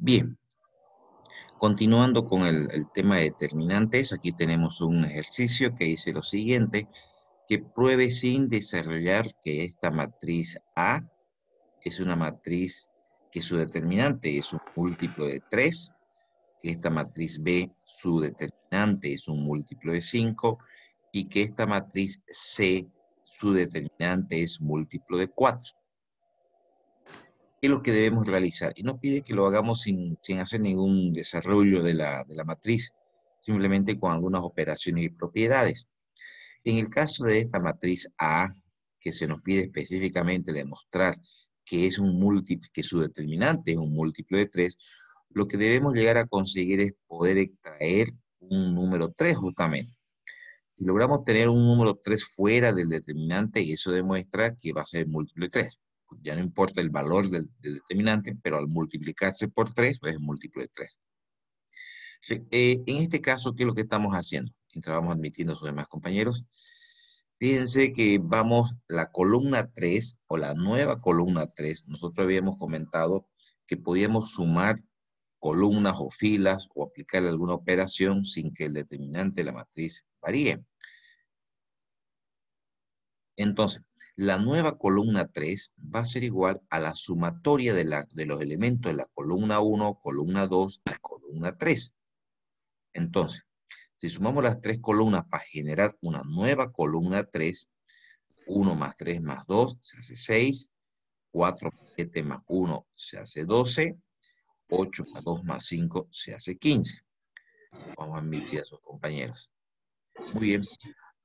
Bien, continuando con el tema de determinantes, aquí tenemos un ejercicio que dice lo siguiente, que pruebe sin desarrollar que esta matriz A es una matriz que su determinante es un múltiplo de 3, que esta matriz B, su determinante es un múltiplo de 5, y que esta matriz C, su determinante es múltiplo de 4. ¿Qué es lo que debemos realizar? Y nos pide que lo hagamos sin hacer ningún desarrollo de la matriz, simplemente con algunas operaciones y propiedades. En el caso de esta matriz A, que se nos pide específicamente demostrar que es un múltiplo, que su determinante es un múltiplo de 3, lo que debemos llegar a conseguir es poder extraer un número 3 justamente. Si logramos tener un número 3 fuera del determinante, y eso demuestra que va a ser múltiplo de 3. Pues ya no importa el valor del determinante, pero al multiplicarse por 3, pues es múltiplo de 3. En este caso, ¿qué es lo que estamos haciendo? Mientras vamos admitiendo a sus demás compañeros. Fíjense que vamos, la columna 3 o la nueva columna 3, nosotros habíamos comentado que podíamos sumar columnas o filas o aplicar alguna operación sin que el determinante de la matriz varíe. Entonces, la nueva columna 3 va a ser igual a la sumatoria de los elementos de la columna 1, columna 2 y columna 3. Entonces, si sumamos las tres columnas para generar una nueva columna 3, 1 más 3 más 2 se hace 6, 4 más 7 más 1 se hace 12, 8 más 2 más 5 se hace 15. Vamos a admitir a sus compañeros. Muy bien.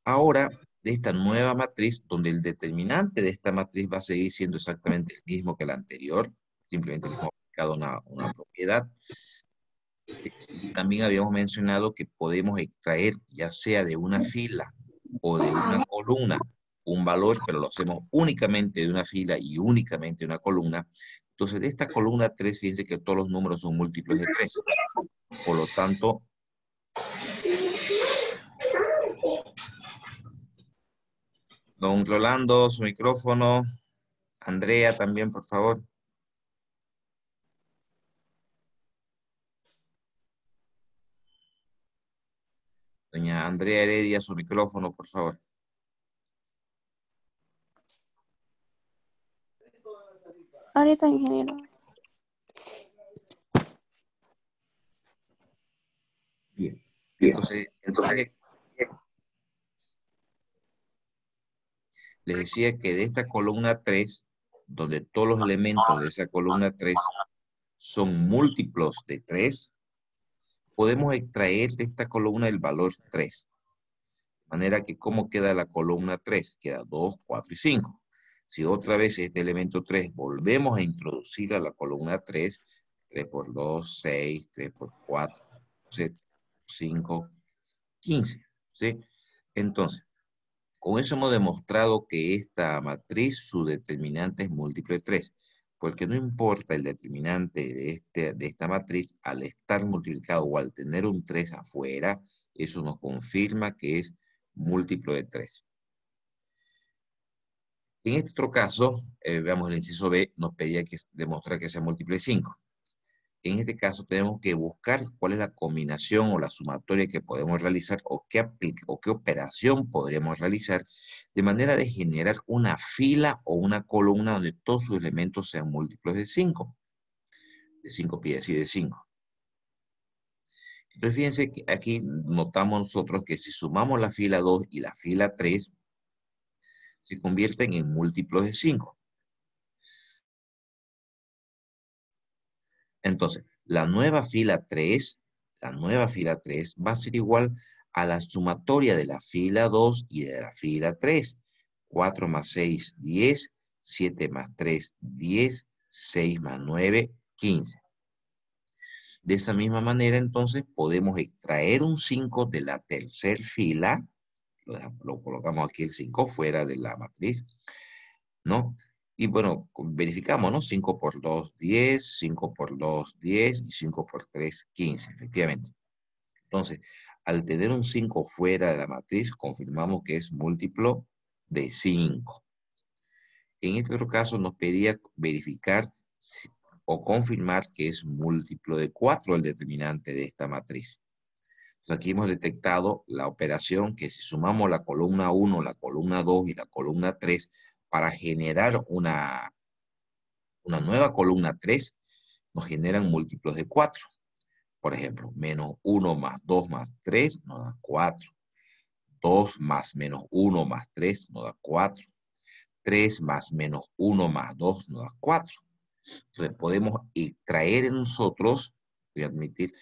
Ahora, de esta nueva matriz, donde el determinante de esta matriz va a seguir siendo exactamente el mismo que la anterior, simplemente le hemos aplicado una propiedad. Y también habíamos mencionado que podemos extraer, ya sea de una fila o de una columna, un valor, pero lo hacemos únicamente de una fila y únicamente de una columna. Entonces, de esta columna 3, fíjense que todos los números son múltiplos de 3. Por lo tanto, don Rolando, su micrófono. Andrea también, por favor. Doña Andrea Heredia, su micrófono, por favor. Ahorita, ingeniero. Bien. Entonces, les decía que de esta columna 3, donde todos los elementos de esa columna 3 son múltiplos de 3, podemos extraer de esta columna el valor 3. De manera que, ¿cómo queda la columna 3? Queda 2, 4 y 5. Si otra vez este elemento 3 volvemos a introducir a la columna 3, 3 por 2, 6, 3 por 4, 7, 5, 15. ¿Sí? Entonces, con eso hemos demostrado que esta matriz, su determinante es múltiplo de 3, porque no importa el determinante de esta matriz, al estar multiplicado o al tener un 3 afuera, eso nos confirma que es múltiplo de 3. En este otro caso, veamos el inciso B, nos pedía que demostrar que sea múltiplo de 5. En este caso tenemos que buscar cuál es la combinación o la sumatoria que podemos realizar o qué operación podríamos realizar de manera de generar una fila o una columna donde todos sus elementos sean múltiplos de 5. De 5 pi decir de 5. Entonces fíjense que aquí notamos nosotros que si sumamos la fila 2 y la fila 3, se convierten en múltiplos de 5. Entonces, la nueva fila 3 va a ser igual a la sumatoria de la fila 2 y de la fila 3. 4 más 6, 10. 7 más 3, 10. 6 más 9, 15. De esa misma manera, entonces, podemos extraer un 5 de la tercera fila. Lo colocamos aquí el 5 fuera de la matriz, ¿no? Y bueno, verificamos, ¿no? 5 por 2, 10, 5 por 2, 10 y 5 por 3, 15, efectivamente. Entonces, al tener un 5 fuera de la matriz, confirmamos que es múltiplo de 5. En este otro caso nos pedía verificar o confirmar que es múltiplo de 4 el determinante de esta matriz. Entonces aquí hemos detectado la operación que si sumamos la columna 1, la columna 2 y la columna 3 para generar una nueva columna 3, nos generan múltiplos de 4. Por ejemplo, menos 1 más 2 más 3 nos da 4. 2 más menos 1 más 3 nos da 4. 3 más menos 1 más 2 nos da 4. Entonces podemos extraer en nosotros, voy a admitir,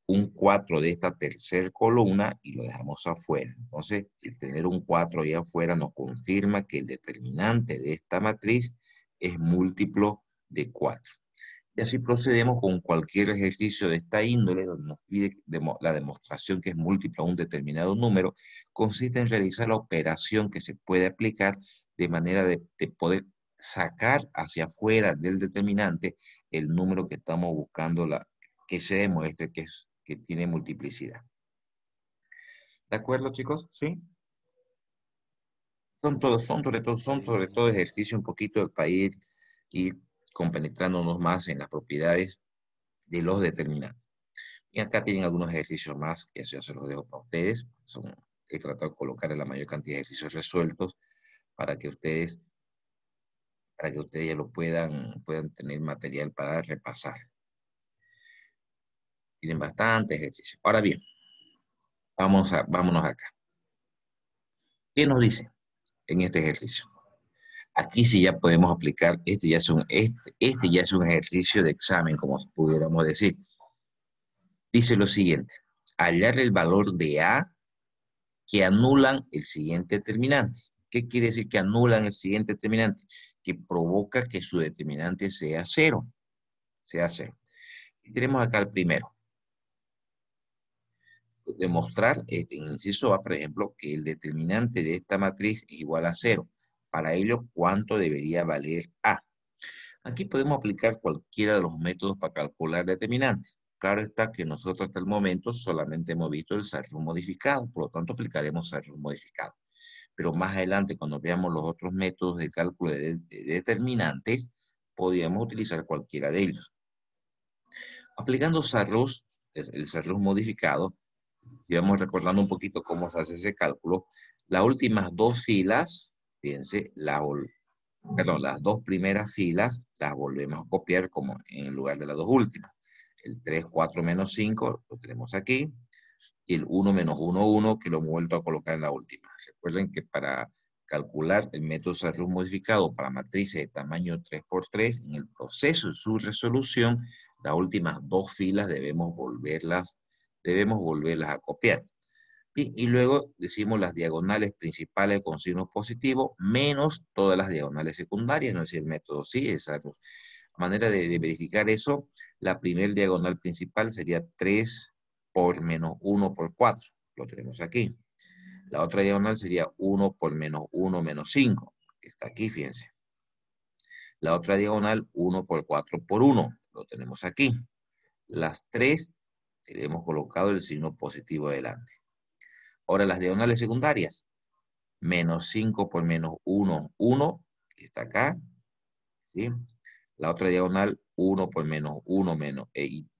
un 4 de esta tercera columna y lo dejamos afuera. Entonces, el tener un 4 ahí afuera nos confirma que el determinante de esta matriz es múltiplo de 4. Y así procedemos con cualquier ejercicio de esta índole, donde nos pide la demostración que es múltiplo a un determinado número, consiste en realizar la operación que se puede aplicar de manera de poder sacar hacia afuera del determinante el número que estamos buscando, que se demuestre que tiene multiplicidad. ¿De acuerdo, chicos? ¿Sí? Son sobre todo ejercicio un poquito para ir compenetrándonos más en las propiedades de los determinantes. Y acá tienen algunos ejercicios más, que eso ya se los dejo para ustedes. He tratado de colocar la mayor cantidad de ejercicios resueltos para que ustedes ya lo puedan tener material para repasar. Tienen bastante ejercicio. Ahora bien, vámonos acá. ¿Qué nos dice en este ejercicio? Aquí sí ya podemos aplicar, este ya es un ejercicio de examen, como pudiéramos decir. Dice lo siguiente: hallar el valor de A que anulan el siguiente determinante. ¿Qué quiere decir que anulan el siguiente determinante? Que provoca que su determinante sea cero. Y tenemos acá el primero. Demostrar, en el inciso A, por ejemplo, que el determinante de esta matriz es igual a 0. Para ello, ¿cuánto debería valer A? Aquí podemos aplicar cualquiera de los métodos para calcular determinante. Claro está que nosotros hasta el momento solamente hemos visto el desarrollo modificado, por lo tanto aplicaremos desarrollo modificado. Pero más adelante, cuando veamos los otros métodos de cálculo de determinantes, podríamos utilizar cualquiera de ellos. Aplicando el desarrollo modificado, si vamos recordando un poquito cómo se hace ese cálculo, las últimas dos filas, fíjense, las dos primeras filas las volvemos a copiar como en lugar de las dos últimas. El 3, 4 menos 5 lo tenemos aquí, y el 1 menos 1, 1, que lo hemos vuelto a colocar en la última. Recuerden que para calcular el método de desarrollo modificado para matrices de tamaño 3×3, en el proceso de su resolución, las últimas dos filas debemos volverlas a copiar. Y luego decimos las diagonales principales con signos positivos menos todas las diagonales secundarias, no es decir, el método sí, exacto. Manera de verificar eso, la primer diagonal principal sería 3 por menos 1 por 4. Lo tenemos aquí. La otra diagonal sería 1 por menos 1 menos 5. Que está aquí, fíjense. La otra diagonal, 1 por 4 por 1. Lo tenemos aquí. Las tres, le hemos colocado el signo positivo adelante. Ahora las diagonales secundarias. Menos 5 por menos 1, 1. Que está acá. ¿Sí? La otra diagonal, 1 por menos 1 menos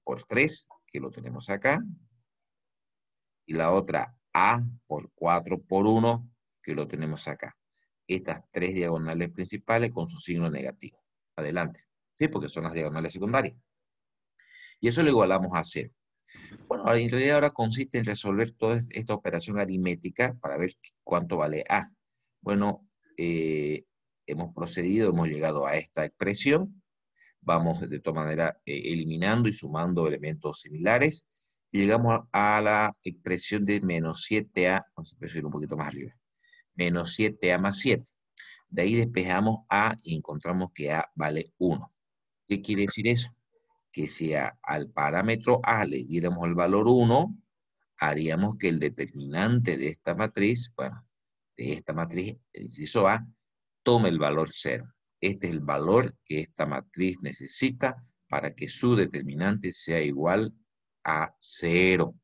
por 3, que lo tenemos acá. Y la otra, A por 4 por 1, que lo tenemos acá. Estas tres diagonales principales con su signo negativo. Adelante. Sí, porque son las diagonales secundarias. Y eso lo igualamos a 0. Bueno, en realidad ahora consiste en resolver toda esta operación aritmética para ver cuánto vale A. Bueno, hemos llegado a esta expresión. Vamos de todas maneras eliminando y sumando elementos similares. Y llegamos a la expresión de menos 7A, vamos a ir un poquito más arriba, menos 7A más 7. De ahí despejamos A y encontramos que A vale 1. ¿Qué quiere decir eso? Que si al parámetro A le diéramos el valor 1, haríamos que el determinante de esta matriz, el inciso A, tome el valor 0. Este es el valor que esta matriz necesita para que su determinante sea igual a 0.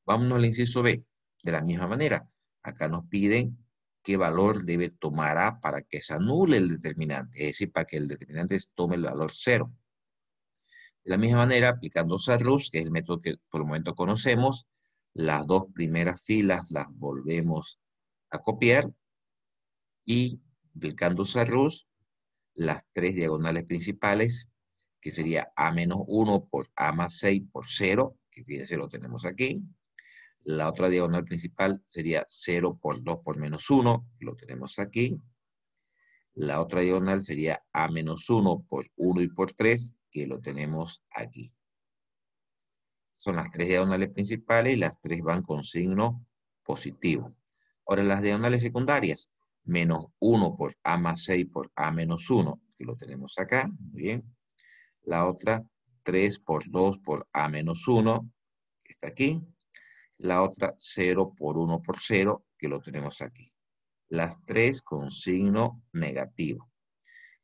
Vámonos al inciso B. De la misma manera, acá nos piden qué valor debe tomar A para que se anule el determinante, es decir, para que el determinante tome el valor 0. De la misma manera, aplicando SARLUS, que es el método que por el momento conocemos, las dos primeras filas las volvemos a copiar y aplicando SARLUS, las tres diagonales principales, que sería A-1 por A más 6 por 0, que fíjense lo tenemos aquí. La otra diagonal principal sería 0 por 2 por menos 1, que lo tenemos aquí. La otra diagonal sería A menos 1 por 1 y por 3, que lo tenemos aquí. Son las tres diagonales principales y las tres van con signo positivo. Ahora las diagonales secundarias, menos 1 por A más 6 por A menos 1, que lo tenemos acá, muy bien. La otra, 3 por 2 por A menos 1, que está aquí. La otra, 0 por 1 por 0, que lo tenemos aquí. Las tres con signo negativo.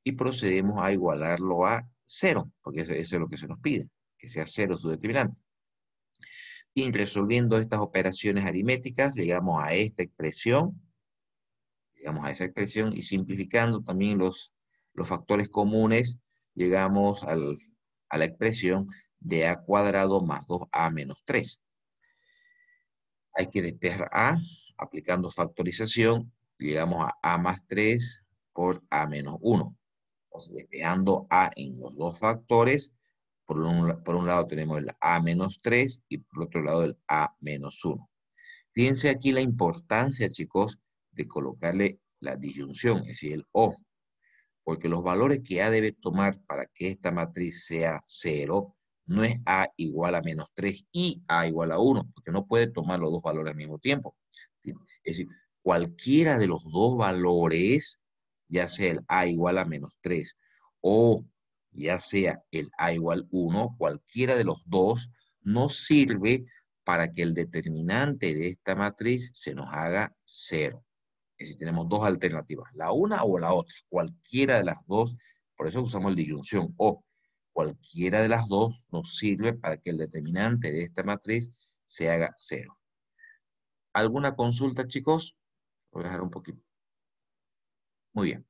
Y procedemos a igualarlo a 0, porque eso es lo que se nos pide, que sea 0 su determinante. Y resolviendo estas operaciones aritméticas, llegamos a esta expresión, y simplificando también los factores comunes, llegamos a la expresión de a cuadrado más 2a menos 3. Hay que despejar a, aplicando factorización, llegamos a más 3 por a menos 1. Entonces, despejando a en los dos factores, por un lado tenemos el a menos 3 y por otro lado el a menos 1. Fíjense aquí la importancia, chicos, de colocarle la disyunción, es decir, el o, porque los valores que a debe tomar para que esta matriz sea 0, no es a igual a menos 3 y a igual a 1, porque no puede tomar los dos valores al mismo tiempo. ¿Sí? Es decir, cualquiera de los dos valores, ya sea el a igual a menos 3 o ya sea el a igual 1, cualquiera de los dos no sirve para que el determinante de esta matriz se nos haga 0. Es decir, tenemos dos alternativas, la una o la otra, cualquiera de las dos, por eso usamos la disyunción o. Cualquiera de las dos nos sirve para que el determinante de esta matriz se haga 0. ¿Alguna consulta, chicos? Voy a dejar un poquito. Muy bien.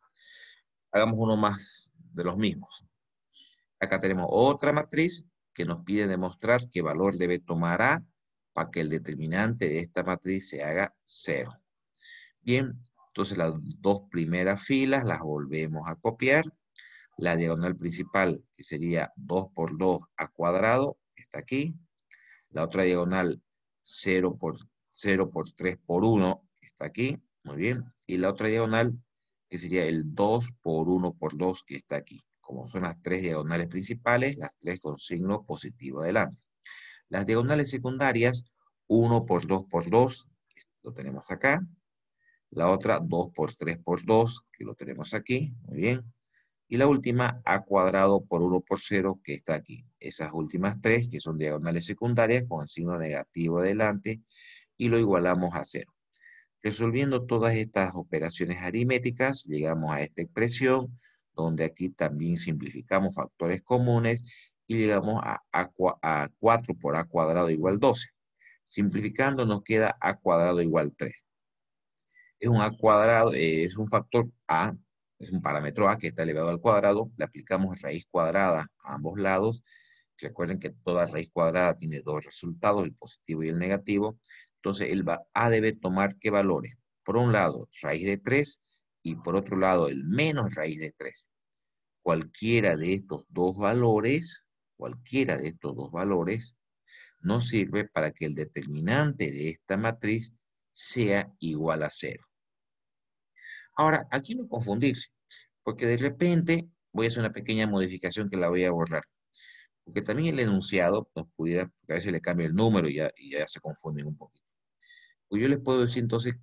Hagamos uno más de los mismos. Acá tenemos otra matriz que nos pide demostrar qué valor debe tomar A para que el determinante de esta matriz se haga 0. Bien, entonces las dos primeras filas las volvemos a copiar. La diagonal principal, que sería 2 por 2 a cuadrado, está aquí. La otra diagonal 0 por 3 por 1, está aquí. Muy bien. Y la otra diagonal, que sería el 2 por 1 por 2, que está aquí. Como son las tres diagonales principales, las tres con signo positivo adelante. Las diagonales secundarias, 1 por 2 por 2, lo tenemos acá. La otra, 2 por 3 por 2, que lo tenemos aquí. Muy bien. Y la última, a cuadrado por 1 por 0, que está aquí. Esas últimas tres, que son diagonales secundarias, con el signo negativo adelante, y lo igualamos a 0. Resolviendo todas estas operaciones aritméticas, llegamos a esta expresión, donde aquí también simplificamos factores comunes, y llegamos a 4 por a cuadrado igual 12. Simplificando nos queda a cuadrado igual 3. Es un a cuadrado, es un factor a, es un parámetro a que está elevado al cuadrado, le aplicamos raíz cuadrada a ambos lados. Recuerden que toda raíz cuadrada tiene dos resultados, el positivo y el negativo. Entonces el a debe tomar ¿qué valores? Por un lado, raíz de 3 y por otro lado, el menos raíz de 3. Cualquiera de estos dos valores, nos sirve para que el determinante de esta matriz sea igual a 0. Ahora, aquí no confundirse, porque de repente voy a hacer una pequeña modificación que la voy a borrar. Porque también el enunciado nos pudiera, porque a veces le cambia el número y ya se confunden un poquito. Pues yo les puedo decir entonces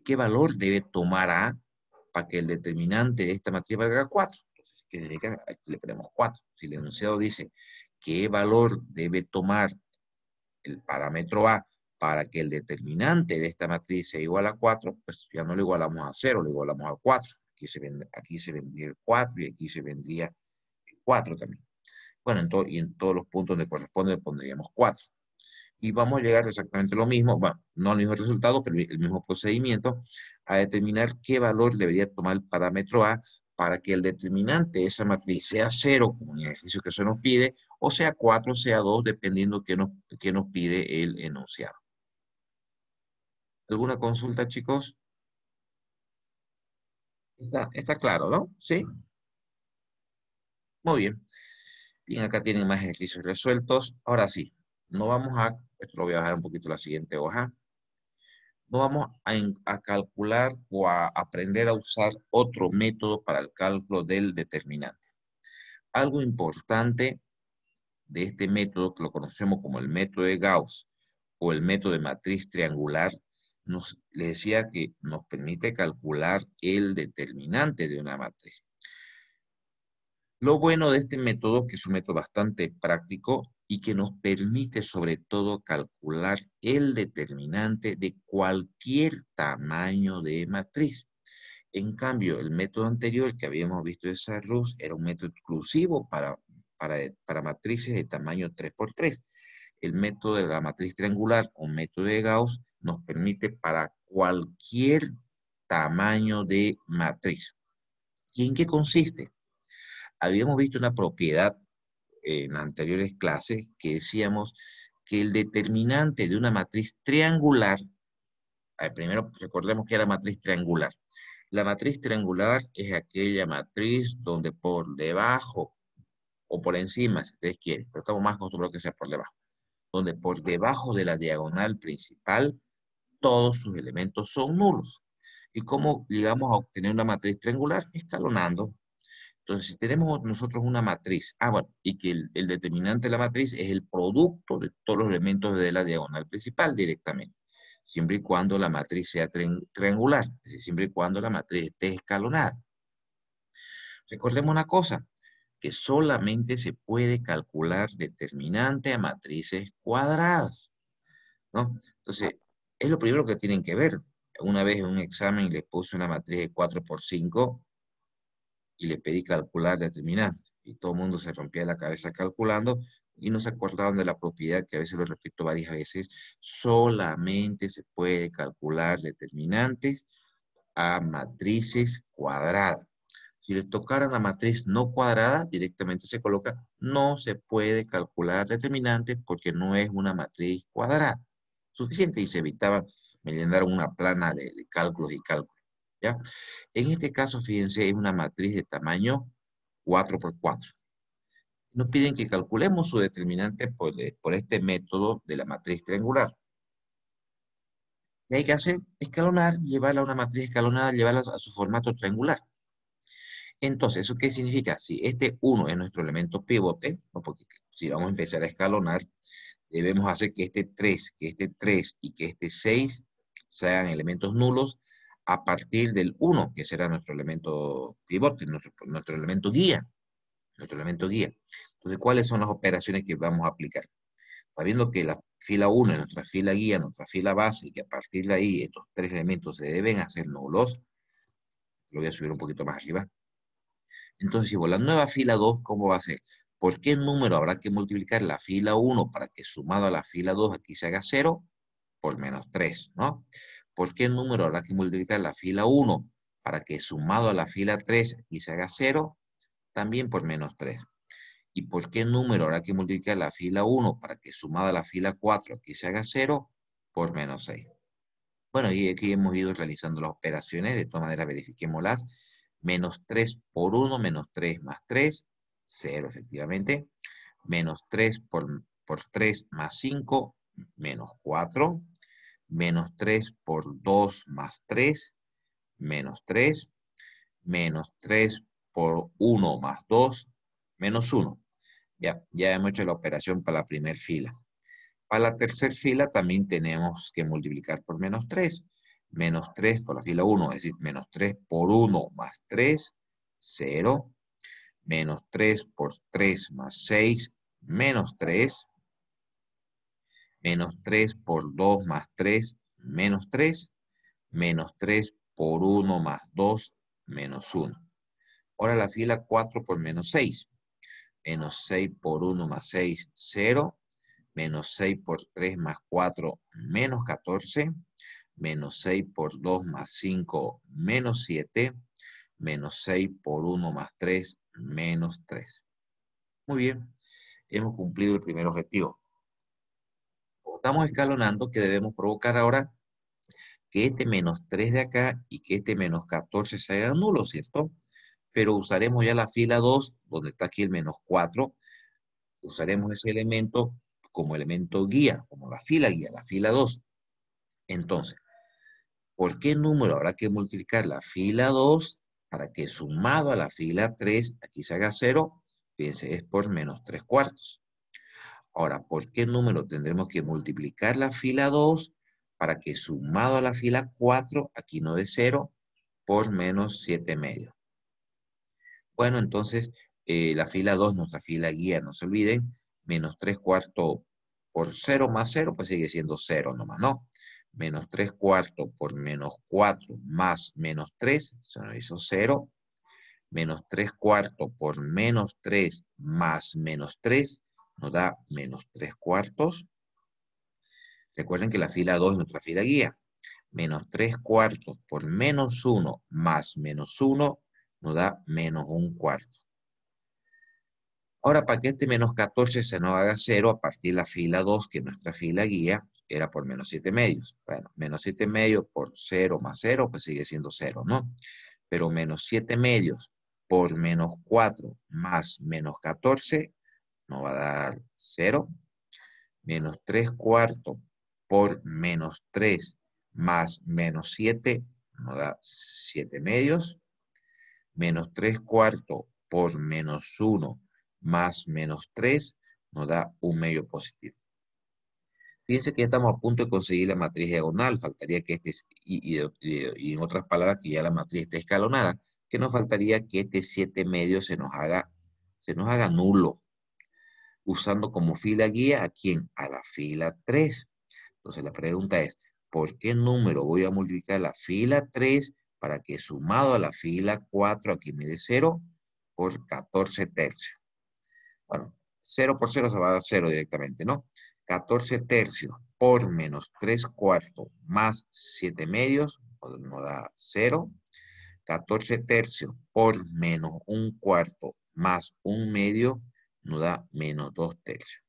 qué valor debe tomar A para que el determinante de esta matriz valga 4. Entonces, ¿qué significa? Aquí le ponemos 4. Si el enunciado dice qué valor debe tomar el parámetro A para que el determinante de esta matriz sea igual a 4, pues ya no lo igualamos a 0, lo igualamos a 4. Aquí se vendría el 4 y aquí se vendría el 4 también. Bueno, y en todos los puntos donde corresponde pondríamos 4. Y vamos a llegar exactamente a lo mismo, bueno, no al mismo resultado, pero el mismo procedimiento, a determinar qué valor debería tomar el parámetro A para que el determinante de esa matriz sea 0, como en el ejercicio que se nos pide, o sea 4, sea 2, dependiendo qué nos pide el enunciado. ¿Alguna consulta, chicos? Está claro, ¿no? ¿Sí? Muy bien. Bien, acá tienen más ejercicios resueltos. Ahora sí, no vamos a, esto lo voy a bajar un poquito a la siguiente hoja. No vamos a calcular o a aprender a usar otro método para el cálculo del determinante. Algo importante de este método, que lo conocemos como el método de Gauss o el método de matriz triangular, les decía que nos permite calcular el determinante de una matriz. Lo bueno de este método es que es un método bastante práctico y que nos permite sobre todo calcular el determinante de cualquier tamaño de matriz. En cambio, el método anterior que habíamos visto de Sarrus era un método exclusivo para matrices de tamaño 3×3. El método de la matriz triangular o método de Gauss nos permite para cualquier tamaño de matriz. ¿Y en qué consiste? Habíamos visto una propiedad en las anteriores clases que decíamos que el determinante de una matriz triangular, primero recordemos que era matriz triangular. La matriz triangular es aquella matriz donde por debajo o por encima, si ustedes quieren, pero estamos más acostumbrados que sea por debajo, donde por debajo de la diagonal principal todos sus elementos son nulos. ¿Y cómo llegamos a obtener una matriz triangular? Escalonando. Entonces, si tenemos nosotros una matriz, bueno, y que el determinante de la matriz es el producto de todos los elementos de la diagonal principal directamente, siempre y cuando la matriz sea triangular, es decir, siempre y cuando la matriz esté escalonada. Recordemos una cosa, que solamente se puede calcular determinante a matrices cuadradas, ¿no? Entonces, es lo primero que tienen que ver. Una vez en un examen les puse una matriz de 4×5 y le pedí calcular determinante. Y todo el mundo se rompía la cabeza calculando y no se acordaban de la propiedad, que a veces lo repito varias veces, solamente se puede calcular determinantes a matrices cuadradas. Si les tocara una matriz no cuadrada, directamente se coloca, no se puede calcular determinante porque no es una matriz cuadrada. Suficiente y se evitaba, me llenaron una plana de cálculos y cálculos. ¿Ya? En este caso, fíjense, es una matriz de tamaño 4×4. Nos piden que calculemos su determinante por este método de la matriz triangular. ¿Qué hay que hacer? Escalonar, llevarla a una matriz escalonada, llevarla a su formato triangular. Entonces, ¿eso qué significa? Si este 1 es nuestro elemento pivote, ¿no? Porque si vamos a empezar a escalonar, debemos hacer que este 3 y que este 6 sean elementos nulos a partir del 1, que será nuestro elemento pivote, nuestro elemento guía. Nuestro elemento guía. Entonces, ¿cuáles son las operaciones que vamos a aplicar? Sabiendo que la fila 1 es nuestra fila guía, nuestra fila base, y que a partir de ahí estos 3 elementos se deben hacer nulos, lo voy a subir un poquito más arriba. Entonces, si por la nueva fila 2, ¿cómo va a ser? ¿Por qué número habrá que multiplicar la fila 1 para que sumado a la fila 2 aquí se haga 0? Por -3, ¿no? ¿Por qué número habrá que multiplicar la fila 1 para que sumado a la fila 3 aquí se haga 0? También por -3. ¿Y por qué número habrá que multiplicar la fila 1 para que sumado a la fila 4 aquí se haga 0? Por -6. Bueno, y aquí hemos ido realizando las operaciones, de todas maneras verifiquémoslas. -3 por 1, -3 más 3, 0 efectivamente. -3 por 3 más 5, -4. -3 por 2 más 3, -3. -3 por 1 más 2, -1. Ya hemos hecho la operación para la primera fila. Para la tercera fila también tenemos que multiplicar por -3. -3 por la fila 1, es decir, -3 por 1 más 3, 0. -3 por 3 más 6, -3. -3 por 2 más 3, -3. -3 por 1 más 2, -1. Ahora la fila 4 por -6. -6 por 1 más 6, 0. -6 por 3 más 4, -14. -6 por 2 más 5, -7. menos 6 por 1 más 3, menos 3. Muy bien, hemos cumplido el primer objetivo. Como estamos escalonando, ¿qué debemos provocar ahora? Que este menos 3 de acá y que este menos 14 se haga nulo, ¿cierto? Pero usaremos ya la fila 2, donde está aquí el menos 4. Usaremos ese elemento como elemento guía, como la fila guía, la fila 2. Entonces, ¿por qué número habrá que multiplicar la fila 2 para que sumado a la fila 3 aquí se haga 0? Fíjense, es por menos 3 cuartos. Ahora, ¿por qué número tendremos que multiplicar la fila 2 para que sumado a la fila 4 aquí no dé 0, por menos 7 medios? Bueno, entonces la fila 2, nuestra fila guía, no se olviden, menos 3 cuartos por 0 más 0, pues sigue siendo 0 nomás, ¿no? Menos 3 cuartos por menos 4 más menos 3, se nos hizo 0. Menos 3 cuartos por menos 3 más menos 3, nos da menos 3 cuartos. Recuerden que la fila 2 es nuestra fila guía. Menos 3 cuartos por menos 1 más menos 1 nos da menos 1 cuarto. Ahora, para que este menos 14 se nos haga 0, a partir de la fila 2, que nuestra fila guía, era por menos 7 medios. Bueno, menos 7 medios por 0 más 0, pues sigue siendo 0, ¿no? Pero menos 7 medios por menos 4 más menos 14 nos va a dar 0. Menos 3 cuartos por menos 3 más menos 7 nos da 7 medios. Menos 3 cuartos por menos 1 más menos 3 nos da un medio positivo. Fíjense que ya estamos a punto de conseguir la matriz diagonal. Faltaría que y en otras palabras, que ya la matriz esté escalonada, que nos faltaría que este 7 medio se nos haga nulo, usando como fila guía a quién, a la fila 3. Entonces la pregunta es, ¿por qué número voy a multiplicar la fila 3 para que sumado a la fila 4 aquí me dé 0 por 14 tercios? Bueno, 0 por 0 se va a dar 0 directamente, ¿no? 14 tercios por menos 3 cuartos más 7 medios nos da 0. 14 tercios por menos 1 cuarto más 1 medio nos da menos 2 tercios.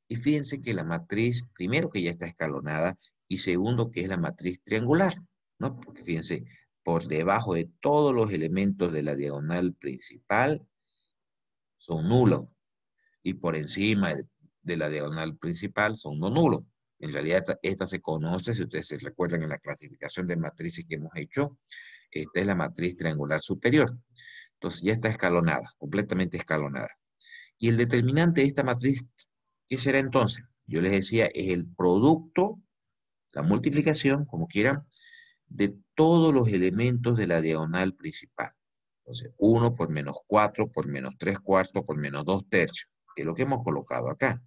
Y fíjense que la matriz, primero que ya está escalonada, y segundo que es la matriz triangular, ¿no? Porque fíjense, por debajo de todos los elementos de la diagonal principal son nulos, y por encima de la diagonal principal son no nulos. En realidad esta se conoce, si ustedes se recuerdan en la clasificación de matrices que hemos hecho, esta es la matriz triangular superior. Entonces ya está escalonada, completamente escalonada. Y el determinante de esta matriz, ¿qué será entonces? Yo les decía, es el producto, la multiplicación, como quieran, de todos los elementos de la diagonal principal. Entonces, 1 por menos 4 por menos 3 cuartos por menos 2 tercios, que es lo que hemos colocado acá.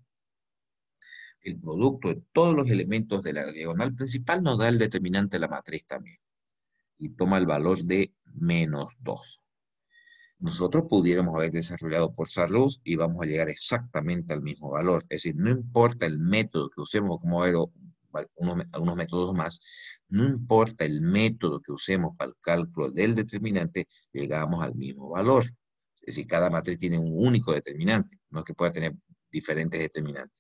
El producto de todos los elementos de la diagonal principal nos da el determinante de la matriz también. Y toma el valor de menos 2. Nosotros pudiéramos haber desarrollado por Sarluz y vamos a llegar exactamente al mismo valor. Es decir, no importa el método que usemos, como veo algunos métodos más, no importa el método que usemos para el cálculo del determinante, llegamos al mismo valor. Es decir, cada matriz tiene un único determinante, no es que pueda tener diferentes determinantes.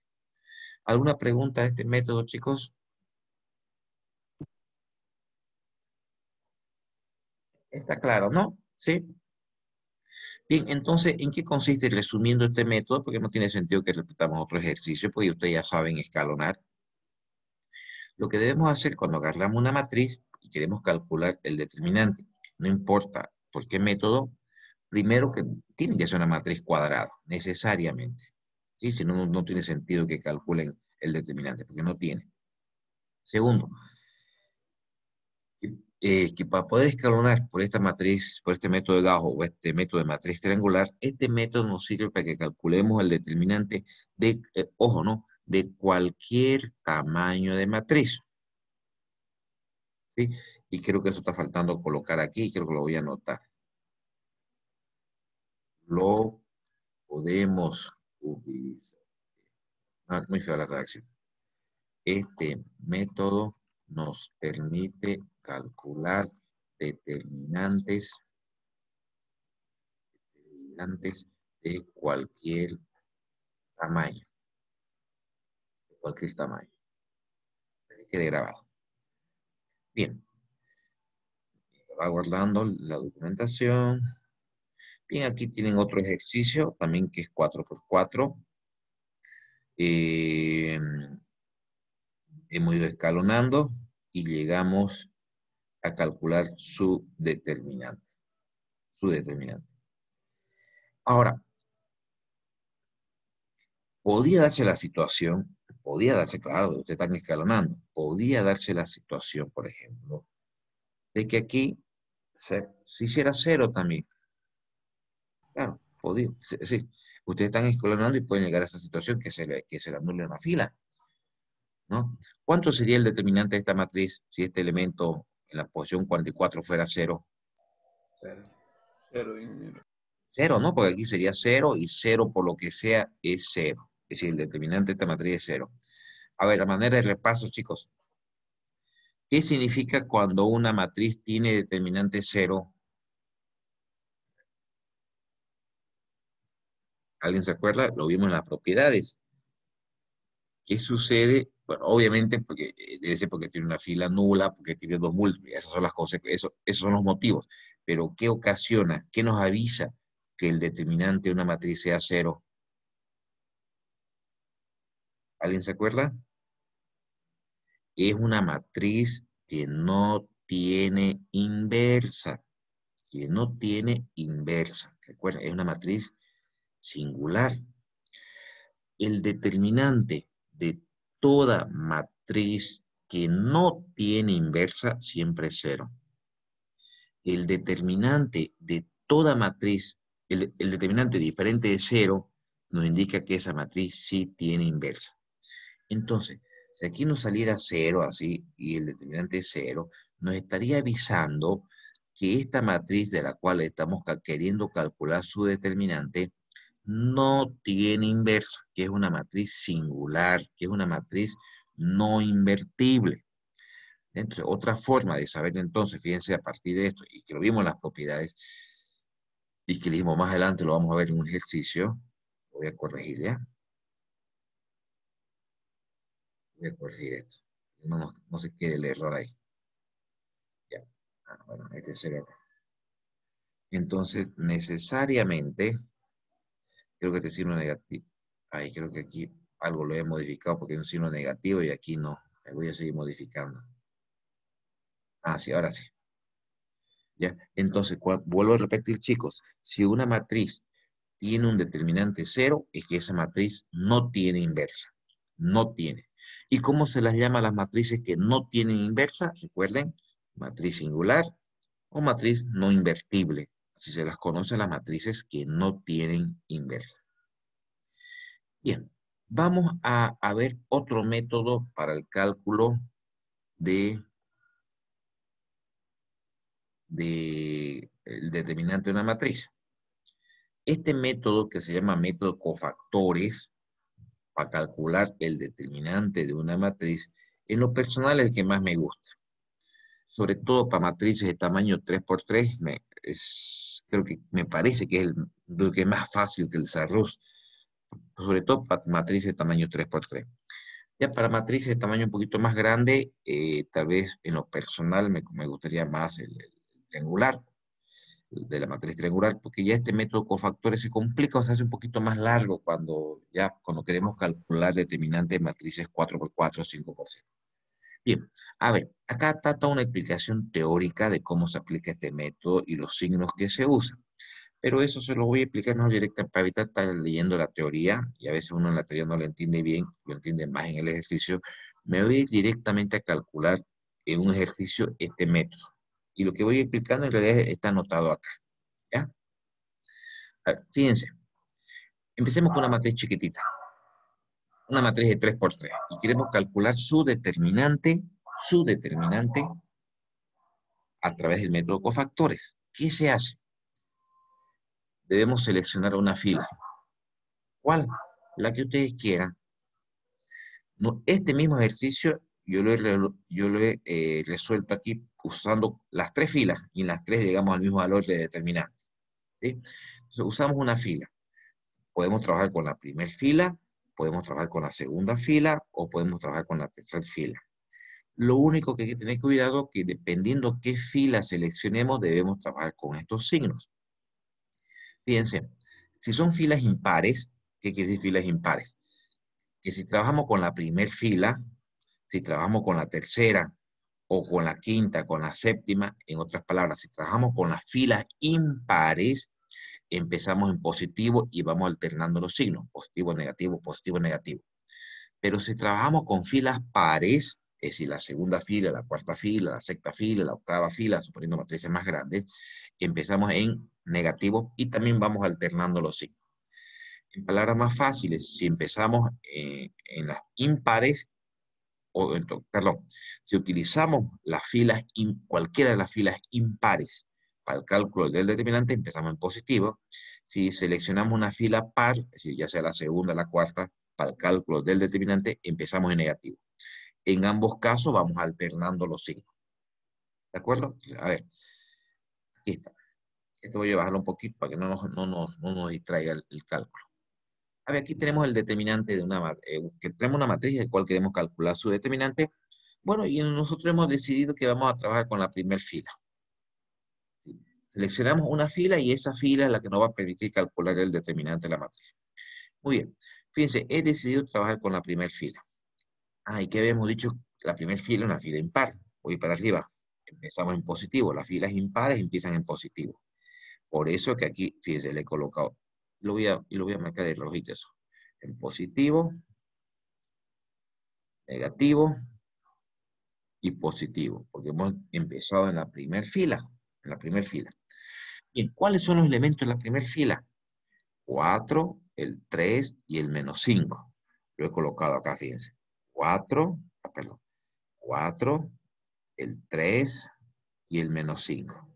¿Alguna pregunta de este método, chicos? Está claro, ¿no? Sí. Bien, entonces, ¿en qué consiste resumiendo este método? Porque no tiene sentido que repitamos otro ejercicio, porque ustedes ya saben escalonar. Lo que debemos hacer cuando agarramos una matriz y queremos calcular el determinante, no importa por qué método, primero que tiene que ser una matriz cuadrada, necesariamente. ¿Sí? Si no, no tiene sentido que calculen el determinante, porque no tiene. Segundo, que para poder escalonar por esta matriz, por este método de Gauss o este método de matriz triangular, este método nos sirve para que calculemos el determinante de, ojo, ¿no? De cualquier tamaño de matriz. ¿Sí? Y creo que eso está faltando colocar aquí, creo que lo voy a anotar. Lo podemos utilizar. Ah, muy fea la redacción. Este método nos permite calcular determinantes de cualquier tamaño. De cualquier tamaño. Que quede grabado. Bien. Va guardando la documentación. Bien, aquí tienen otro ejercicio también que es 4×4. Hemos ido escalonando y llegamos a calcular su determinante. Ahora, podía darse la situación, claro, ustedes están escalonando, podía darse la situación, por ejemplo, de que aquí se hiciera 0 también. Claro, podía, sí. Ustedes están escalonando y pueden llegar a esa situación que se le anule una fila, ¿no? ¿Cuánto sería el determinante de esta matriz si este elemento en la posición 44 fuera 0? 0. 0, ingeniero. 0, ¿no? Porque aquí sería 0 y 0 por lo que sea es 0. Es decir, el determinante de esta matriz es 0. A ver, a manera de repaso, chicos. ¿Qué significa cuando una matriz tiene determinante 0? ¿Alguien se acuerda? Lo vimos en las propiedades. ¿Qué sucede? Bueno, obviamente porque debe ser porque tiene una fila nula, porque tiene 2 múltiples. Esas son las consecuencias, esos son los motivos. Pero ¿qué ocasiona? ¿Qué nos avisa que el determinante de una matriz sea 0? ¿Alguien se acuerda? Es una matriz que no tiene inversa. Que no tiene inversa. Recuerda, es una matriz singular. El determinante de toda matriz que no tiene inversa siempre es 0. El determinante de toda matriz, el determinante diferente de 0, nos indica que esa matriz sí tiene inversa. Entonces, si aquí nos saliera 0 así, y el determinante es 0, nos estaría avisando que esta matriz de la cual estamos queriendo calcular su determinante no tiene inversa, que es una matriz singular, que es una matriz no invertible. Entonces, otra forma de saber entonces, fíjense a partir de esto, y que lo vimos en las propiedades, y que lo vimos más adelante, lo vamos a ver en un ejercicio, lo voy a corregir ya. Voy a corregir esto. No se quede el error ahí. Ya. Bueno, este es el error. Entonces, necesariamente, creo que este signo negativo, ahí creo que aquí algo lo he modificado porque hay un signo negativo y aquí no. Me voy a seguir modificando. Ah, sí, ahora sí. ¿Ya? Entonces, vuelvo a repetir, chicos, si una matriz tiene un determinante 0, es que esa matriz no tiene inversa. No tiene. ¿Y cómo se las llama las matrices que no tienen inversa? Recuerden, matriz singular o matriz no invertible. Así se las conoce las matrices que no tienen inversa. Bien, vamos a ver otro método para el cálculo del determinante de una matriz. Este método que se llama método cofactores, para calcular el determinante de una matriz, en lo personal es el que más me gusta. Sobre todo para matrices de tamaño 3×3, creo que me parece que es lo que es más fácil que el desarrollo, sobre todo para matrices de tamaño 3×3. Ya para matrices de tamaño un poquito más grande, tal vez en lo personal me gustaría más el triangular, de la matriz triangular, porque ya este método cofactores se complica o se hace un poquito más largo cuando queremos calcular determinantes de matrices 4×4, 5×5. Bien, a ver, acá está toda una explicación teórica de cómo se aplica este método y los signos que se usan. Pero eso se lo voy a explicar más directamente para evitar estar leyendo la teoría, y a veces uno en la teoría no lo entiende bien, lo entiende más en el ejercicio. Me voy a ir directamente a calcular en un ejercicio este método. Y lo que voy explicando en realidad está anotado acá. ¿Ya? A ver, fíjense. Empecemos con una matriz chiquitita. Una matriz de 3×3. Y queremos calcular su determinante a través del método cofactores. ¿Qué se hace? Debemos seleccionar una fila. ¿Cuál? La que ustedes quieran. No, este mismo ejercicio yo lo he resuelto aquí usando las tres filas, y en las tres llegamos al mismo valor de determinante. ¿Sí? Entonces, usamos una fila. Podemos trabajar con la primera fila, podemos trabajar con la segunda fila, o podemos trabajar con la tercera fila. Lo único que hay que tener cuidado es que dependiendo qué fila seleccionemos, debemos trabajar con estos signos. Fíjense, si son filas impares, ¿qué quiere decir filas impares? Que si trabajamos con la primera fila, si trabajamos con la tercera, o con la quinta, con la séptima, en otras palabras, si trabajamos con las filas impares, empezamos en positivo y vamos alternando los signos, positivo, negativo, positivo, negativo. Pero si trabajamos con filas pares, es decir, la segunda fila, la cuarta fila, la sexta fila, la octava fila, suponiendo matrices más grandes, empezamos en negativo y también vamos alternando los signos. En palabras más fáciles, si empezamos en las impares, perdón, si utilizamos las filas, cualquiera de las filas impares para el cálculo del determinante, empezamos en positivo. Si seleccionamos una fila par, es decir, ya sea la segunda o la cuarta, para el cálculo del determinante, empezamos en negativo. En ambos casos vamos alternando los signos. ¿De acuerdo? A ver, aquí está. Esto voy a bajarlo un poquito para que no nos distraiga el cálculo. A ver, aquí tenemos el determinante de que tenemos una matriz de cual queremos calcular su determinante. Bueno, y nosotros hemos decidido que vamos a trabajar con la primera fila. ¿Sí? Seleccionamos una fila y esa fila es la que nos va a permitir calcular el determinante de la matriz. Muy bien. Fíjense, he decidido trabajar con la primera fila. Y que habíamos dicho, la primera fila es una fila impar. Voy para arriba. Empezamos en positivo. Las filas impares empiezan en positivo. Por eso que aquí, fíjense, le he colocado. Lo voy a marcar de rojito eso. En positivo, negativo y positivo, porque hemos empezado en la primera fila. Bien, ¿cuáles son los elementos de la primera fila? 4, el 3 y el menos 5. Lo he colocado acá, fíjense. 4, perdón. 4, el 3 y el menos 5.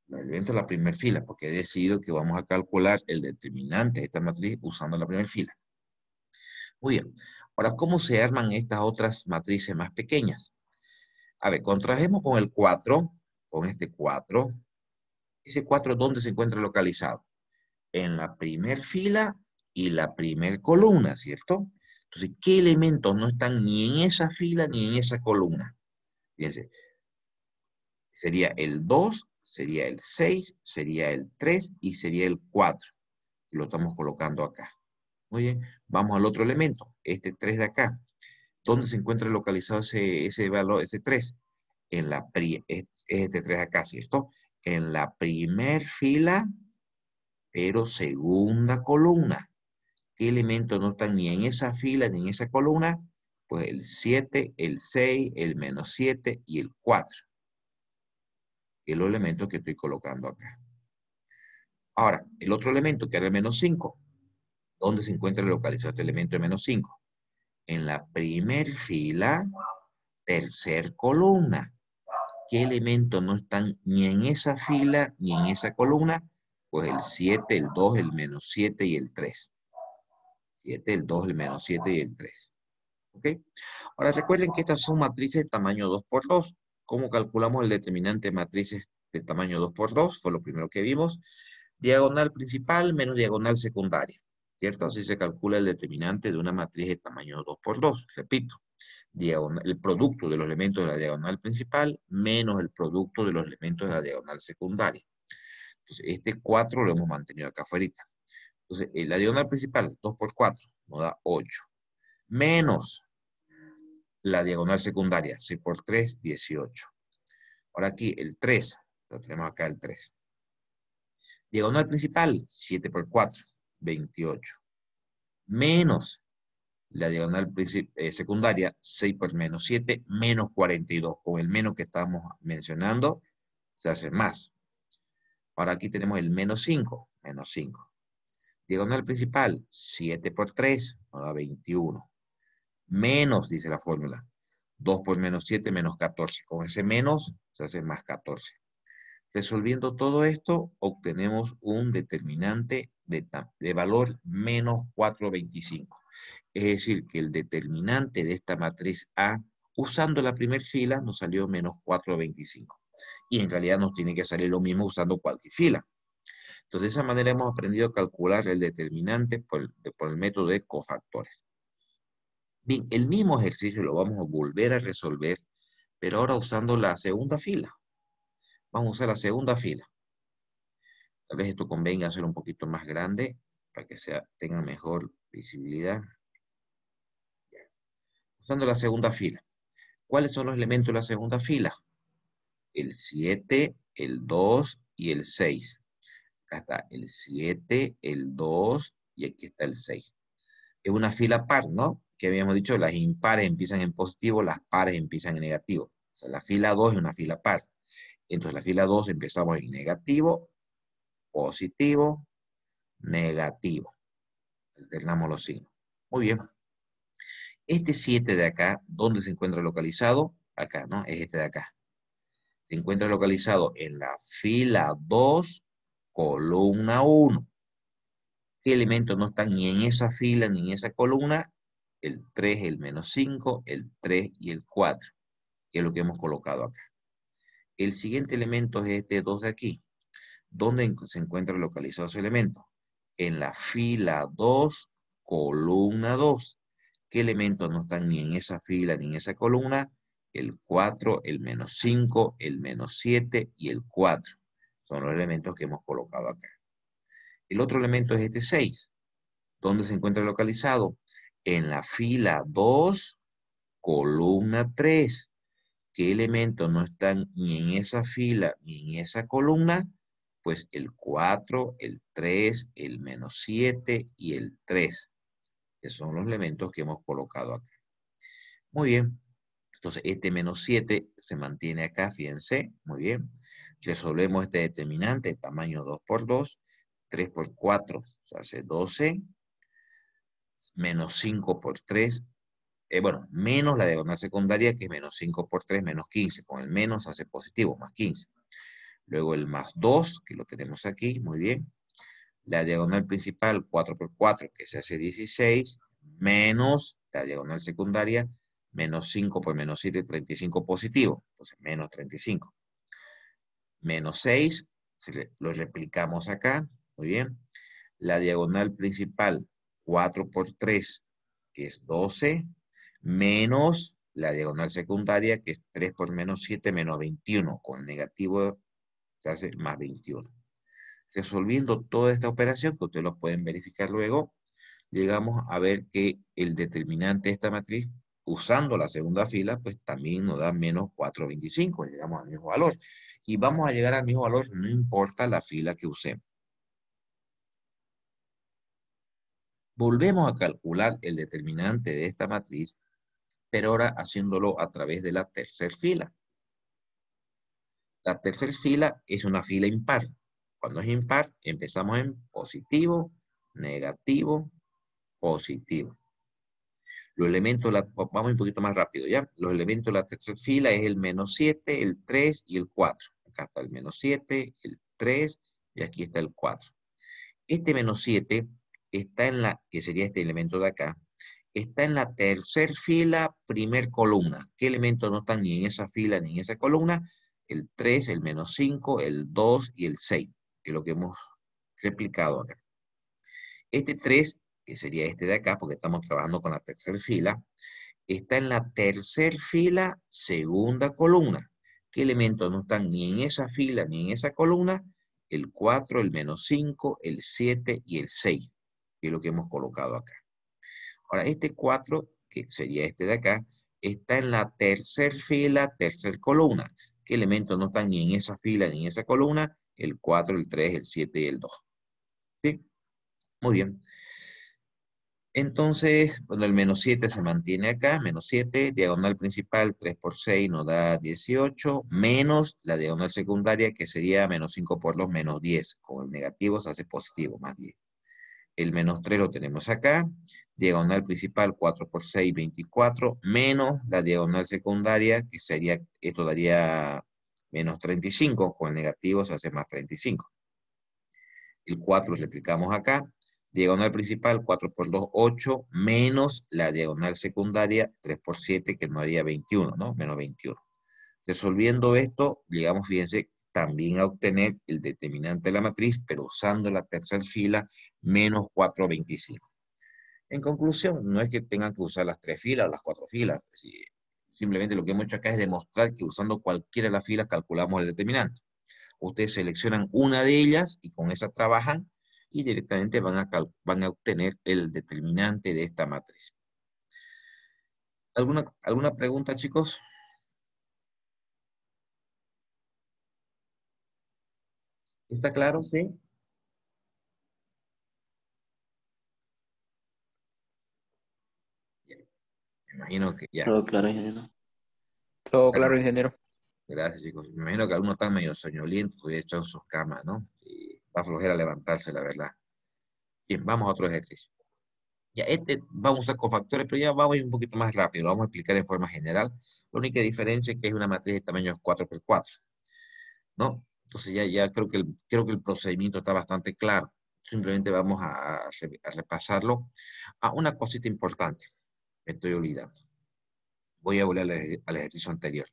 Los elementos de la primera fila, porque he decidido que vamos a calcular el determinante de esta matriz usando la primera fila. Muy bien. Ahora, ¿cómo se arman estas otras matrices más pequeñas? A ver, contrajemos con el 4, con este 4. Ese 4, ¿dónde se encuentra localizado? En la primera fila y la primera columna, ¿cierto? Entonces, ¿qué elementos no están ni en esa fila ni en esa columna? Fíjense, sería el 2, sería el 6, sería el 3 y sería el 4. Lo estamos colocando acá. Muy bien, vamos al otro elemento, este 3 de acá. ¿Dónde se encuentra localizado ese valor, ese 3? Es este 3 acá, ¿cierto? En la primer fila, pero segunda columna. ¿Qué elementos no están ni en esa fila ni en esa columna? Pues el 7, el 6, el menos 7 y el 4. Que es los elementos que estoy colocando acá. Ahora, el otro elemento que era el menos 5. ¿Dónde se encuentra localizado este elemento de menos 5? En la primer fila, tercer columna. ¿Qué elementos no están ni en esa fila ni en esa columna? Pues el 7, el 2, el menos 7 y el 3. 7, el 2, el menos 7 y el 3. ¿Ok? Ahora recuerden que estas son matrices de tamaño 2 por 2. ¿Cómo calculamos el determinante de matrices de tamaño 2 por 2? Fue lo primero que vimos. Diagonal principal menos diagonal secundaria. ¿Cierto? Así se calcula el determinante de una matriz de tamaño 2 por 2. Repito. El producto de los elementos de la diagonal principal menos el producto de los elementos de la diagonal secundaria. Entonces, este 4 lo hemos mantenido acá afuera. Entonces, la diagonal principal, 2 por 4, nos da 8. Menos la diagonal secundaria, 6 por 3, 18. Ahora aquí, el 3, lo tenemos acá el 3. Diagonal principal, 7 por 4, 28. Menos la diagonal secundaria, 6 por menos 7, menos 42. Con el menos que estamos mencionando, se hace más. Ahora aquí tenemos el menos 5, menos 5. Diagonal principal, 7 por 3, nos da 21. Menos, dice la fórmula, 2 por menos 7, menos 14. Con ese menos, se hace más 14. Resolviendo todo esto, obtenemos un determinante de valor menos 425. Es decir, que el determinante de esta matriz A Usando la primera fila nos salió menos 4,25. Y en realidad nos tiene que salir lo mismo usando cualquier fila. Entonces, de esa manera hemos aprendido a calcular el determinante por el método de cofactores. Bien, el mismo ejercicio lo vamos a volver a resolver, pero ahora usando la segunda fila. Vamos a usar la segunda fila. Tal vez esto convenga hacer un poquito más grande para que tenga mejor visibilidad. Usando la segunda fila. ¿Cuáles son los elementos de la segunda fila? El 7, el 2 y el 6. Acá está el 7, el 2 y aquí está el 6. Es una fila par, ¿no? Que habíamos dicho, las impares empiezan en positivo, las pares empiezan en negativo. O sea, la fila 2 es una fila par. Entonces, la fila 2 empezamos en negativo, positivo, negativo. Alternamos los signos. Muy bien. Este 7 de acá, ¿dónde se encuentra localizado? Acá, ¿no? Es este de acá. Se encuentra localizado en la fila 2, columna 1. ¿Qué elementos no están ni en esa fila ni en esa columna? El 3, el menos 5, el 3 y el 4, que es lo que hemos colocado acá. El siguiente elemento es este 2 de aquí. ¿Dónde se encuentra localizado ese elemento? En la fila 2, columna 2. ¿Qué elementos no están ni en esa fila ni en esa columna? El 4, el menos 5, el menos 7 y el 4. Son los elementos que hemos colocado acá. El otro elemento es este 6. ¿Dónde se encuentra localizado? En la fila 2, columna 3. ¿Qué elementos no están ni en esa fila ni en esa columna? Pues el 4, el 3, el menos 7 y el 3, que son los elementos que hemos colocado acá. Muy bien. Entonces, este menos 7 se mantiene acá, fíjense. Muy bien. Resolvemos este determinante, tamaño 2 por 2. 3 por 4 se hace 12. Menos 5 por 3. Bueno, menos la diagonal secundaria, que es menos 5 por 3, menos 15. Con el menos hace positivo, más 15. Luego el más 2, que lo tenemos aquí, muy bien. La diagonal principal, 4 por 4, que se hace 16, menos la diagonal secundaria, menos 5 por menos 7, 35 positivo. Entonces, menos 35. Menos 6, lo replicamos acá, muy bien. La diagonal principal, 4 por 3, que es 12, menos la diagonal secundaria, que es 3 por menos 7, menos 21. Con el negativo se hace más 21. Resolviendo toda esta operación, que ustedes lo pueden verificar luego, llegamos a ver que el determinante de esta matriz, usando la segunda fila, pues también nos da menos 4,25. Llegamos al mismo valor. Y vamos a llegar al mismo valor, no importa la fila que usemos. Volvemos a calcular el determinante de esta matriz, pero ahora haciéndolo a través de la tercera fila. La tercera fila es una fila impar. Cuando es impar, empezamos en positivo, negativo, positivo. Los elementos, vamos un poquito más rápido, ¿ya? Los elementos de la tercera fila es el menos 7, el 3 y el 4. Acá está el menos 7, el 3 y aquí está el 4. Este menos 7 está en la, que sería este elemento de acá, está en la tercera fila, primer columna. ¿Qué elementos no están ni en esa fila ni en esa columna? El 3, el menos 5, el 2 y el 6, que es lo que hemos replicado acá. Este 3, que sería este de acá, porque estamos trabajando con la tercera fila, está en la tercera fila, segunda columna. ¿Qué elementos no están ni en esa fila ni en esa columna? El 4, el menos 5, el 7 y el 6, que es lo que hemos colocado acá. Ahora, este 4, que sería este de acá, está en la tercera fila, tercera columna. ¿Qué elementos no están ni en esa fila ni en esa columna? El 4, el 3, el 7 y el 2. ¿Sí? Muy bien. Entonces, bueno, el menos 7 se mantiene acá, menos 7, diagonal principal 3 por 6 nos da 18, menos la diagonal secundaria que sería menos 5 por 2, menos 10. Con el negativo se hace positivo, más 10. El menos 3 lo tenemos acá, diagonal principal 4 por 6, 24, menos la diagonal secundaria que sería, esto daría menos 35, con el negativo se hace más 35. El 4 lo replicamos acá. Diagonal principal, 4 por 2, 8, menos la diagonal secundaria, 3 por 7, que nos daría 21, ¿no? Menos 21. Resolviendo esto, llegamos, fíjense, también a obtener el determinante de la matriz, pero usando la tercera fila, menos 4,25. En conclusión, no es que tengan que usar las 3 filas o las 4 filas. Simplemente lo que hemos hecho acá es demostrar que usando cualquiera de las filas calculamos el determinante. Ustedes seleccionan una de ellas y con esa trabajan y directamente van a obtener el determinante de esta matriz. ¿Alguna pregunta, chicos? ¿Está claro? Sí. Me imagino que ya. Todo claro, ingeniero. Todo Bueno, claro, ingeniero. gracias, chicos. Me imagino que algunos están medio soñolientos y echan sus camas, ¿no? Y va a flojera levantarse, la verdad. Bien, vamos a otro ejercicio. Ya, vamos a usar cofactores, pero ya vamos a ir un poquito más rápido. Lo vamos a explicar en forma general. La única diferencia es que es una matriz de tamaño 4 por 4, ¿no? Entonces ya creo que el procedimiento está bastante claro. Simplemente vamos a repasarlo. Una cosita importante. Me estoy olvidando. Voy a volver al ejercicio anterior.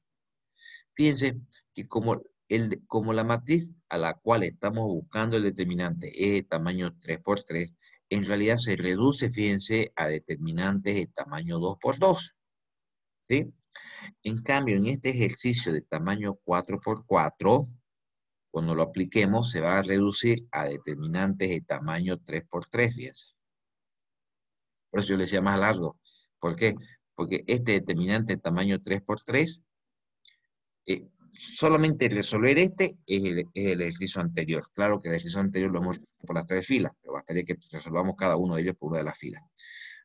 Fíjense que como la matriz a la cual estamos buscando el determinante es de tamaño 3 por 3, en realidad se reduce, fíjense, a determinantes de tamaño 2 por 2, ¿sí? En cambio, en este ejercicio de tamaño 4 por 4, cuando lo apliquemos, se va a reducir a determinantes de tamaño 3 por 3, fíjense. Por eso yo le decía más largo. ¿Por qué? Porque este determinante de tamaño 3 por 3, solamente resolver este es el ejercicio anterior. Claro que el ejercicio anterior lo hemos hecho por las 3 filas, pero bastaría que resolvamos cada uno de ellos por una de las filas.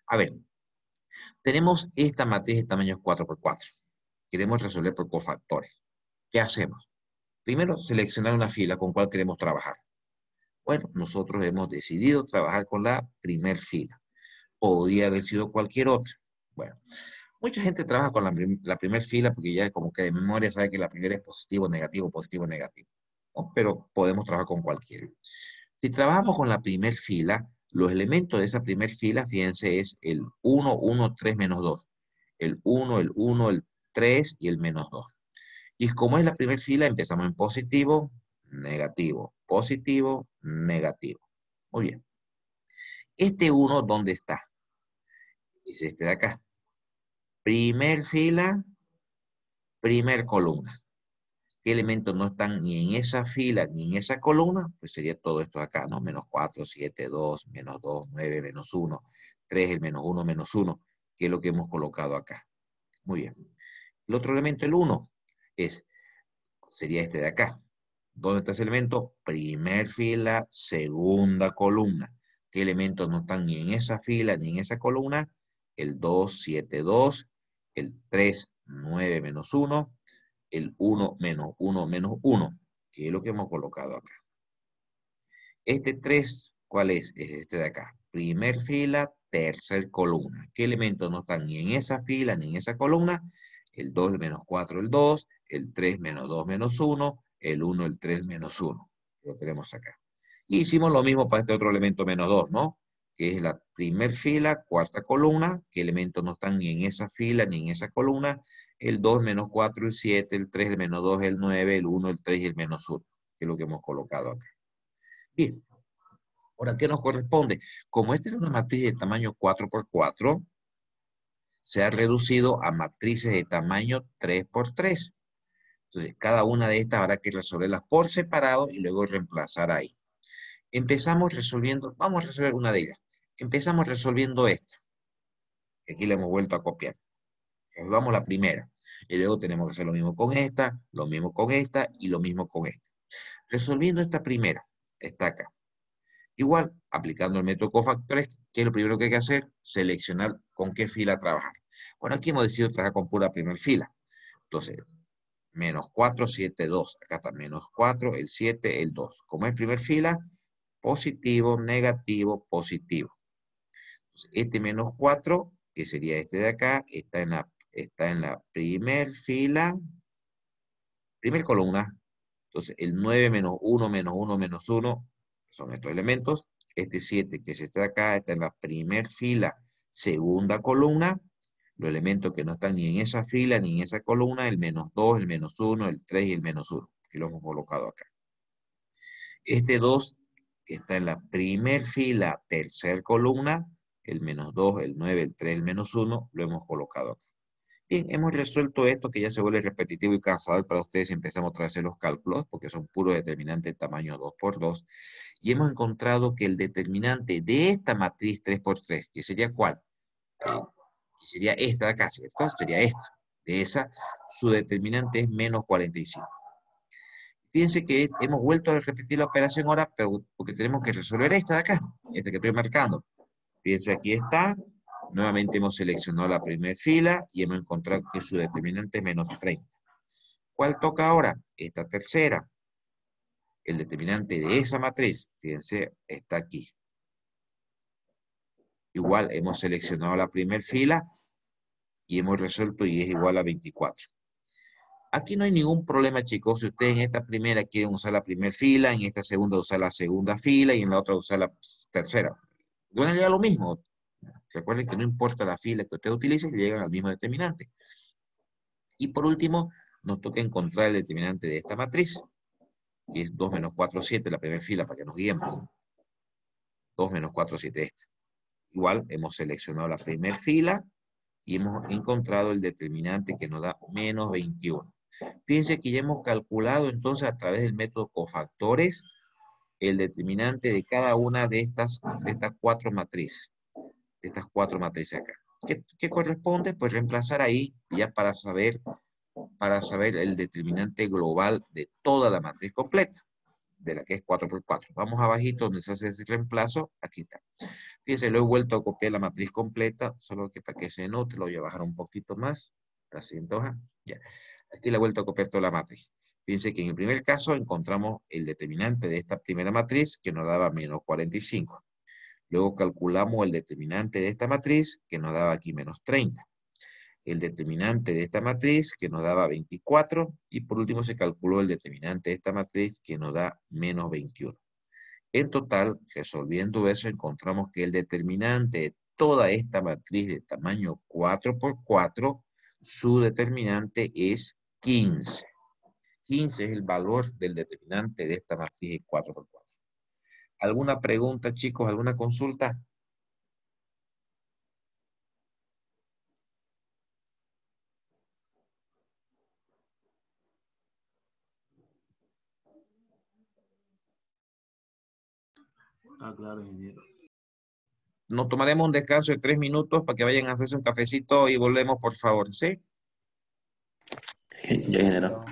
A ver, tenemos esta matriz de tamaño 4 por 4. Queremos resolver por cofactores. ¿Qué hacemos? Primero, seleccionar una fila con cuál queremos trabajar. Bueno, nosotros hemos decidido trabajar con la primer fila. Podría haber sido cualquier otra. Bueno, mucha gente trabaja con la primera fila porque ya como que de memoria sabe que la primera es positivo, negativo, positivo, negativo, ¿no? Pero podemos trabajar con cualquiera. Si trabajamos con la primera fila, los elementos de esa primera fila, fíjense, es el 1, 1, 3, menos 2. El 1, el 3 y el menos 2. Y como es la primera fila, empezamos en positivo, negativo, positivo, negativo. Muy bien. Este 1, ¿dónde está? Es este de acá. Primer fila, primer columna. ¿Qué elementos no están ni en esa fila ni en esa columna? Pues sería todo esto de acá, ¿no? Menos 4, 7, 2, menos 2, 9, menos 1, 3, el menos 1, menos 1, que es lo que hemos colocado acá. Muy bien. El otro elemento, el 1, sería este de acá. ¿Dónde está ese elemento? Primer fila, segunda columna. ¿Qué elementos no están ni en esa fila ni en esa columna? El 2, 7, 2, el 3, 9, menos 1, el 1, menos 1, menos 1, que es lo que hemos colocado acá. Este 3, ¿cuál es? Es este de acá. Primer fila, tercer columna. ¿Qué elementos no están ni en esa fila ni en esa columna? El 2, el menos 4, el 2, el 3, menos 2, menos 1, el 1, el 3, menos 1. Lo tenemos acá. Y hicimos lo mismo para este otro elemento menos 2, ¿no? Que es la primer fila, cuarta columna. ¿Qué elementos no están ni en esa fila ni en esa columna? El 2, menos 4, el 7, el 3, el menos 2, el 9, el 1, el 3 y el menos 1. Que es lo que hemos colocado acá. Bien. Ahora, ¿qué nos corresponde? Como esta es una matriz de tamaño 4 por 4, se ha reducido a matrices de tamaño 3 por 3. Entonces, cada una de estas habrá que resolverlas por separado y luego reemplazar ahí. Empezamos resolviendo, vamos a resolver una de ellas. Empezamos resolviendo esta. Aquí la hemos vuelto a copiar. Resolvamos la primera. Y luego tenemos que hacer lo mismo con esta, lo mismo con esta y lo mismo con esta. Resolviendo esta primera, está acá. Igual, aplicando el método cofactores, ¿qué es lo primero que hay que hacer? Seleccionar con qué fila trabajar. Bueno, aquí hemos decidido trabajar con pura primera fila. Entonces, menos 4, 7, 2. Acá está menos 4, el 7, el 2. Como es primera fila, positivo, negativo, positivo. Entonces, este menos 4, que sería este de acá, está en la primer fila, primer columna. Entonces, el 9 menos 1 menos 1 menos 1 son estos elementos. Este 7 que se está acá está en la primer fila, segunda columna. Los elementos que no están ni en esa fila ni en esa columna, el -2, el -1, el 3 y el -1, que lo hemos colocado acá. Este 2 que está en la primer fila, tercer columna, el -2, el 9, el 3, el -1, lo hemos colocado acá. Bien, hemos resuelto esto que ya se vuelve repetitivo y cansador para ustedes si empezamos otra vez a hacer los cálculos, porque son puros determinantes de tamaño 2 por 2. Y hemos encontrado que el determinante de esta matriz 3 por 3, que sería ¿cuál? Que sería esta de acá, ¿cierto? Sería esta. De esa, su determinante es -45. Fíjense que hemos vuelto a repetir la operación ahora, pero porque tenemos que resolver esta de acá, esta que estoy marcando. Fíjense, aquí está. Nuevamente hemos seleccionado la primera fila y hemos encontrado que su determinante es -30. ¿Cuál toca ahora? Esta tercera. El determinante de esa matriz, fíjense, está aquí. Igual hemos seleccionado la primera fila y hemos resuelto y es igual a 24. Aquí no hay ningún problema, chicos. Si ustedes en esta primera quieren usar la primera fila, en esta segunda usar la segunda fila y en la otra usar la tercera. Bueno, ya lo mismo. Recuerden que no importa la fila que ustedes utilicen, llegan al mismo determinante. Y por último, nos toca encontrar el determinante de esta matriz, que es 2 menos 4, 7, la primera fila, para que nos guiemos. 2 menos 4, 7, esta. Igual, hemos seleccionado la primera fila y hemos encontrado el determinante que nos da -21. Fíjense que ya hemos calculado entonces a través del método cofactores el determinante de cada una de estas cuatro matrices. De estas cuatro matrices acá. ¿Qué corresponde? Pues reemplazar ahí ya para saber el determinante global de toda la matriz completa, de la que es 4 por 4. Vamos abajito donde se hace ese reemplazo, aquí está. Fíjense, lo he vuelto a copiar la matriz completa, solo que para que se note lo voy a bajar un poquito más. La siguiente hoja, ya. Aquí le he vuelto a copiar toda la matriz. Fíjense que en el primer caso encontramos el determinante de esta primera matriz que nos daba -45. Luego calculamos el determinante de esta matriz que nos daba aquí -30. El determinante de esta matriz que nos daba 24. Y por último se calculó el determinante de esta matriz que nos da -21. En total, resolviendo eso, encontramos que el determinante de toda esta matriz de tamaño 4 por 4, su determinante es 15. 15 es el valor del determinante de esta matriz de 4 por 4. ¿Alguna pregunta, chicos? ¿Alguna consulta? Ah, claro, ingeniero. Nos tomaremos un descanso de 3 minutos para que vayan a hacerse un cafecito y volvemos, por favor, ¿sí? Ya, ingeniero.